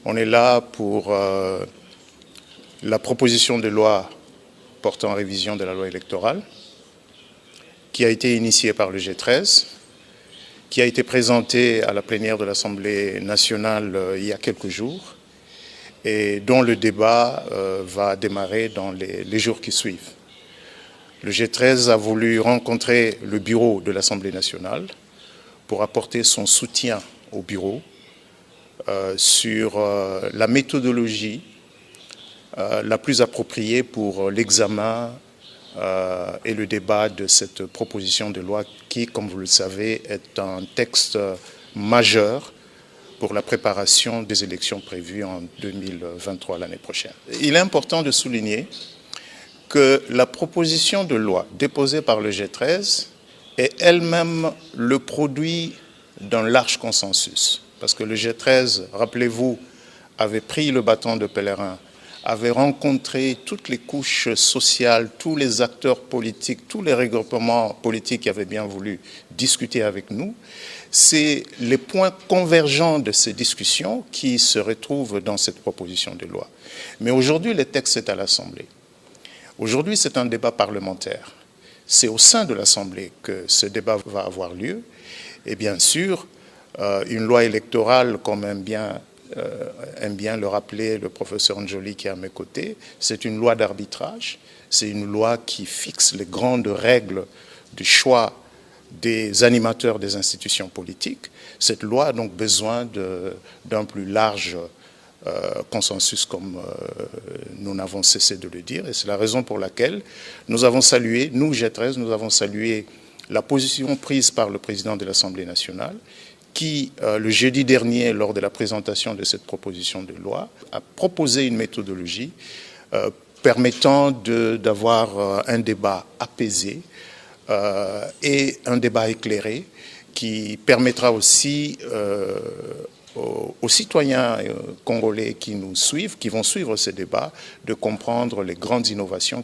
On est là pour la proposition de loi portant révision de la loi électorale, qui a été initiée par le G13, qui a été présentée à la plénière de l'Assemblée nationale il y a quelques jours, et dont le débat va démarrer dans les jours qui suivent. Le G13 a voulu rencontrer le bureau de l'Assemblée nationale pour apporter son soutien au bureau sur la méthodologie la plus appropriée pour l'examen et le débat de cette proposition de loi qui, comme vous le savez, est un texte majeur pour la préparation des élections prévues en 2023, l'année prochaine. Il est important de souligner que la proposition de loi déposée par le G13 est elle-même le produit d'un large consensus. Parce que le G13, rappelez-vous, avait pris le bâton de pèlerin, avait rencontré toutes les couches sociales, tous les acteurs politiques, tous les regroupements politiques qui avaient bien voulu discuter avec nous. C'est les points convergents de ces discussions qui se retrouvent dans cette proposition de loi. Mais aujourd'hui, le texte est à l'Assemblée. Aujourd'hui, c'est un débat parlementaire. C'est au sein de l'Assemblée que ce débat va avoir lieu. Et bien sûr, une loi électorale, comme aime bien le rappeler le professeur Njoli qui est à mes côtés, c'est une loi d'arbitrage, c'est une loi qui fixe les grandes règles du choix des animateurs des institutions politiques. Cette loi a donc besoin d'un plus large consensus, comme nous n'avons cessé de le dire, et c'est la raison pour laquelle nous avons salué, nous G13, nous avons salué la position prise par le président de l'Assemblée nationale, qui, le jeudi dernier, lors de la présentation de cette proposition de loi, a proposé une méthodologie permettant d'avoir un débat apaisé et un débat éclairé qui permettra aussi aux citoyens congolais qui nous suivent, qui vont suivre ce débat, de comprendre les grandes innovations